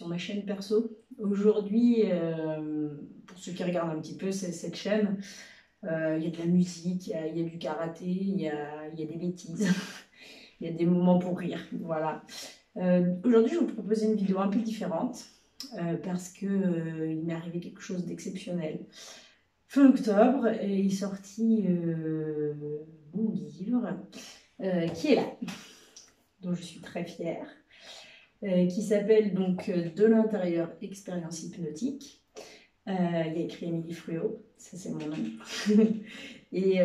sur ma chaîne perso. Aujourd'hui, pour ceux qui regardent un petit peu cette chaîne, il y a de la musique, il y a du karaté, il y a des bêtises, il y a des moments pour rire, voilà. Aujourd'hui, je vais vous proposer une vidéo un peu différente parce que il m'est arrivé quelque chose d'exceptionnel. Fin octobre, est sorti mon livre qui est là, dont je suis très fière. Qui s'appelle donc De l'intérieur, expérience hypnotique. Il y a écrit Émilie Fruot, ça c'est mon nom. Et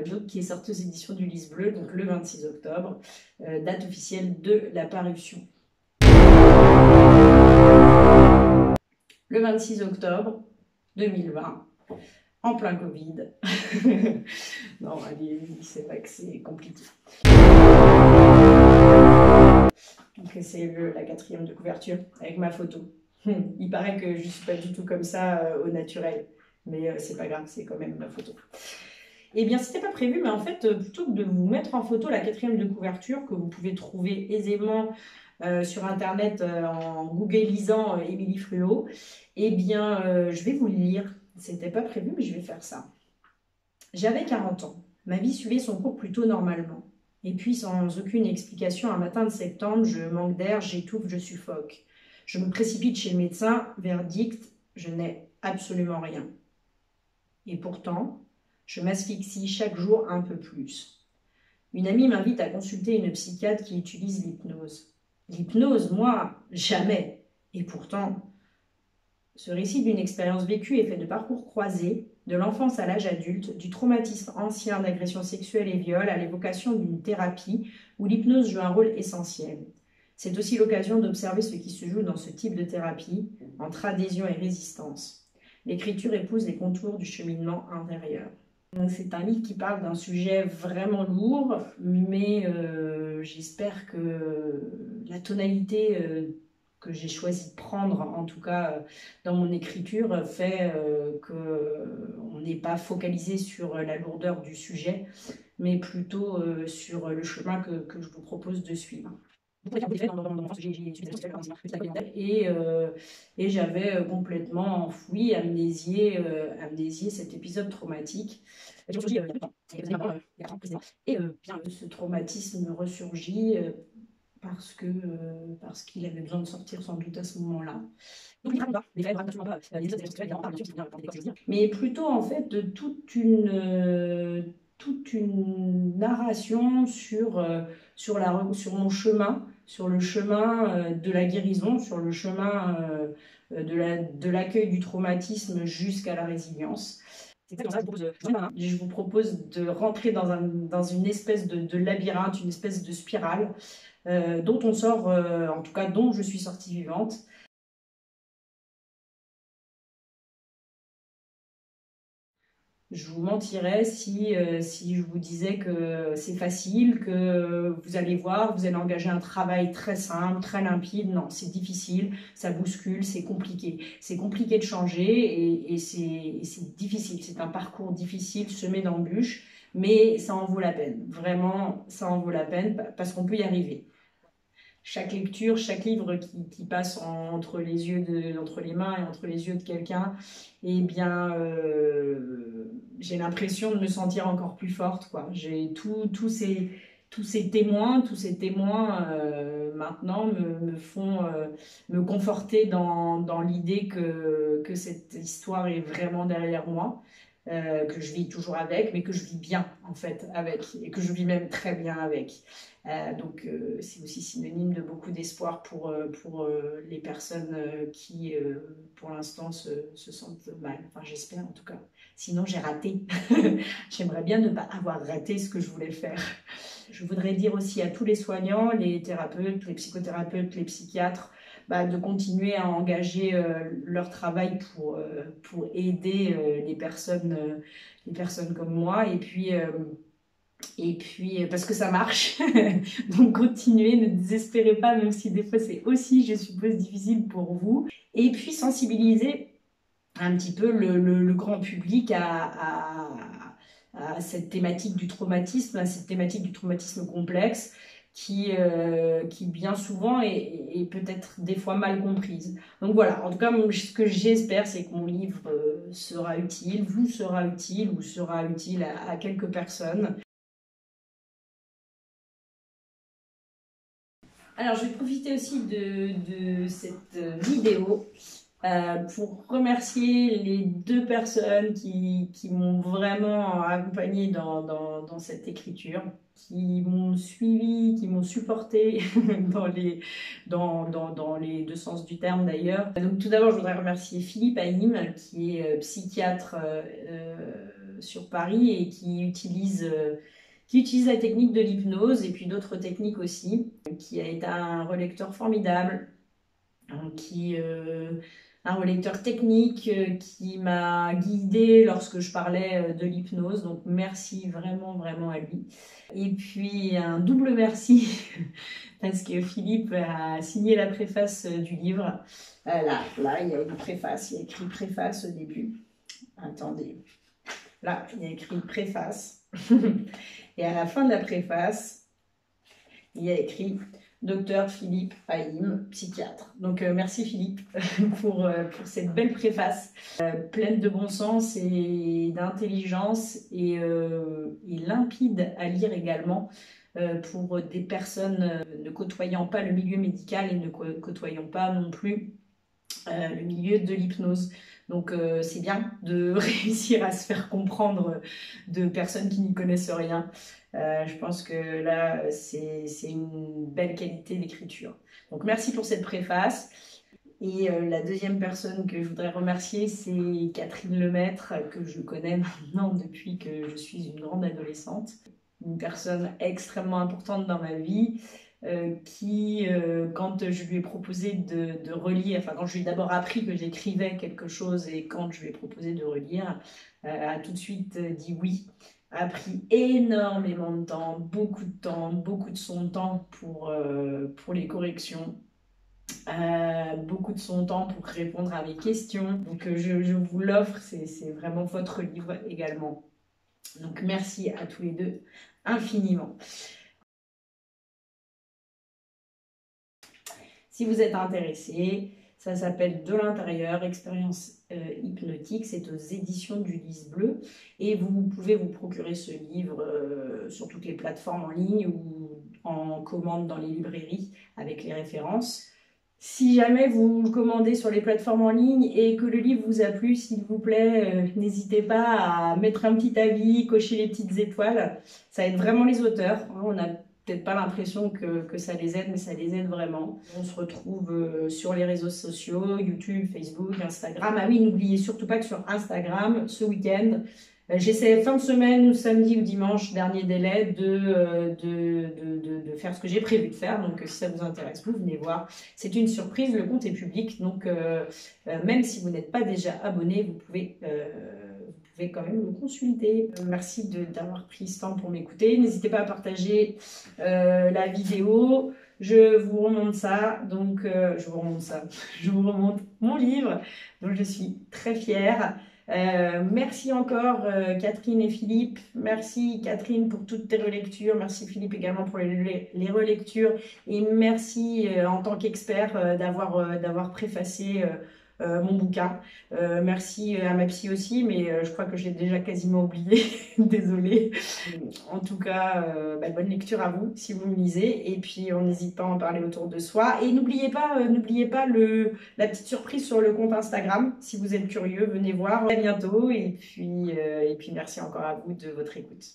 donc qui est sorti aux éditions du Lys Bleu, donc le 26 octobre, date officielle de la parution. Le 26 octobre 2020, en plein Covid. Non, allez, c'est vrai que c'est compliqué. Donc c'est la 4e de couverture avec ma photo. Il paraît que je ne suis pas du tout comme ça au naturel, mais c'est pas grave, c'est quand même ma photo. Eh bien, c'était pas prévu, mais en fait, plutôt que de vous mettre en photo la 4e de couverture que vous pouvez trouver aisément sur internet en googlisant Émilie Fruot, eh bien, je vais vous le lire. C'était pas prévu, mais je vais faire ça. J'avais 40 ans. Ma vie suivait son cours plutôt normalement. Et puis, sans aucune explication, un matin de septembre, je manque d'air, j'étouffe, je suffoque. Je me précipite chez le médecin, verdict, je n'ai absolument rien. Et pourtant, je m'asphyxie chaque jour un peu plus. Une amie m'invite à consulter une psychiatre qui utilise l'hypnose. L'hypnose, moi, jamais. Et pourtant, ce récit d'une expérience vécue est fait de parcours croisés, de l'enfance à l'âge adulte, du traumatisme ancien d'agression sexuelle et viol à l'évocation d'une thérapie où l'hypnose joue un rôle essentiel. C'est aussi l'occasion d'observer ce qui se joue dans ce type de thérapie, entre adhésion et résistance. L'écriture épouse les contours du cheminement intérieur. C'est un livre qui parle d'un sujet vraiment lourd, mais j'espère que la tonalité que j'ai choisi de prendre, en tout cas dans mon écriture, fait qu'on n'est pas focalisé sur la lourdeur du sujet, mais plutôt sur le chemin que je vous propose de suivre. Vous pouvez faire des faits dans mon enfance, j'ai suivi des et j'avais complètement enfoui, amnésié cet épisode traumatique. J'ai ressurgi il y a peu de temps, il y a quelques années avant, il y a 4 ans précisément. Et bien, ce traumatisme ressurgit parce qu'il avait besoin de sortir sans doute à ce moment-là. Donc, il ne pas, les faits ne racontent absolument pas les épisodes sexuels, évidemment, bien sûr, c'est bien pour des dire. Mais plutôt en fait de toute une narration sur mon chemin, sur le chemin de la guérison, sur le chemin de l'accueil du traumatisme jusqu'à la résilience. C'est exactement ça, je vous propose de rentrer dans une espèce de labyrinthe, une espèce de spirale dont on sort, en tout cas dont je suis sortie vivante. Je vous mentirais si je vous disais que c'est facile, que vous allez voir, vous allez engager un travail très simple, très limpide. Non, c'est difficile, ça bouscule, c'est compliqué. C'est compliqué de changer et c'est difficile. C'est un parcours difficile, semé d'embûches, mais ça en vaut la peine. Vraiment, ça en vaut la peine parce qu'on peut y arriver. Chaque lecture, chaque livre qui passe entre les mains et entre les yeux de quelqu'un, eh bien, j'ai l'impression de me sentir encore plus forte, quoi. J'ai tous ces témoins maintenant me font me conforter dans l'idée que cette histoire est vraiment derrière moi. Que je vis toujours avec, mais que je vis bien en fait avec, et que je vis même très bien avec. Donc c'est aussi synonyme de beaucoup d'espoir pour les personnes qui pour l'instant se sentent mal. Enfin j'espère en tout cas. Sinon j'ai raté. J'aimerais bien ne pas avoir raté ce que je voulais faire. Je voudrais dire aussi à tous les soignants, les thérapeutes, les psychothérapeutes, les psychiatres, de continuer à engager leur travail pour aider les personnes comme moi. Et puis, parce que ça marche. Donc, continuez, ne désespérez pas, même si des fois c'est aussi, je suppose, difficile pour vous. Et puis, sensibiliser un petit peu le grand public à cette thématique du traumatisme, à cette thématique du traumatisme complexe, qui bien souvent est peut-être des fois mal comprise. Donc voilà, en tout cas, ce que j'espère, c'est que mon livre sera utile, vous sera utile ou sera utile à quelques personnes. Alors, je vais profiter aussi de cette vidéo pour remercier les 2 personnes qui m'ont vraiment accompagnée dans cette écriture, qui m'ont suivi, qui m'ont supporté dans les 2 sens du terme d'ailleurs. Donc tout d'abord, je voudrais remercier Philippe Haïm, qui est psychiatre sur Paris et qui utilise la technique de l'hypnose et puis d'autres techniques aussi, qui a été un relecteur formidable, un relecteur technique qui m'a guidée lorsque je parlais de l'hypnose. Donc merci vraiment, vraiment à lui. Et puis un double merci parce que Philippe a signé la préface du livre. Là, il y a une préface, il y a écrit préface au début. Attendez, là, il y a écrit préface. Et à la fin de la préface, il y a écrit Docteur Philippe Haïm, psychiatre. Donc merci Philippe pour cette belle préface, pleine de bon sens et d'intelligence et limpide à lire également pour des personnes ne côtoyant pas le milieu médical et ne côtoyant pas non plus le milieu de l'hypnose. Donc c'est bien de réussir à se faire comprendre de personnes qui n'y connaissent rien. Je pense que là, c'est une belle qualité d'écriture. Donc merci pour cette préface. Et la deuxième personne que je voudrais remercier, c'est Catherine Lemaître, que je connais maintenant depuis que je suis une grande adolescente. Une personne extrêmement importante dans ma vie. Quand je lui ai proposé de relire, enfin quand je lui ai d'abord appris que j'écrivais quelque chose et quand je lui ai proposé de relire, a tout de suite dit oui. A pris énormément de temps, beaucoup de son temps pour les corrections, beaucoup de son temps pour répondre à mes questions. Donc je vous l'offre, c'est vraiment votre livre également. Donc merci à tous les 2 infiniment. Si vous êtes intéressé, ça s'appelle De l'intérieur, expérience hypnotique, c'est aux éditions du Lys Bleu et vous pouvez vous procurer ce livre sur toutes les plateformes en ligne ou en commande dans les librairies avec les références. Si jamais vous le commandez sur les plateformes en ligne et que le livre vous a plu, s'il vous plaît, n'hésitez pas à mettre un petit avis, cocher les petites étoiles. Ça aide vraiment les auteurs. On n'a peut-être pas l'impression que ça les aide, mais ça les aide vraiment. On se retrouve sur les réseaux sociaux, YouTube, Facebook, Instagram. Ah oui, n'oubliez surtout pas que sur Instagram, ce week-end, j'essaie fin de semaine, ou samedi ou dimanche, dernier délai, de faire ce que j'ai prévu de faire. Donc si ça vous intéresse, vous venez voir. C'est une surprise, le compte est public. Donc même si vous n'êtes pas déjà abonné, vous pouvez quand même le consulter. Merci d'avoir pris ce temps pour m'écouter. N'hésitez pas à partager la vidéo. Je vous remonte ça. Donc je vous remonte mon livre dont je suis très fière. Merci encore Catherine et Philippe. Merci Catherine pour toutes tes relectures. Merci Philippe également pour les relectures. Et merci en tant qu'expert d'avoir préfacé mon bouquin. Merci à ma psy aussi, mais je crois que je l'ai déjà quasiment oublié. Désolée. En tout cas, bonne lecture à vous si vous me lisez. Et puis, on n'hésite pas à en parler autour de soi. Et n'oubliez pas la petite surprise sur le compte Instagram. Si vous êtes curieux, venez voir. À bientôt. Et puis merci encore à vous de votre écoute.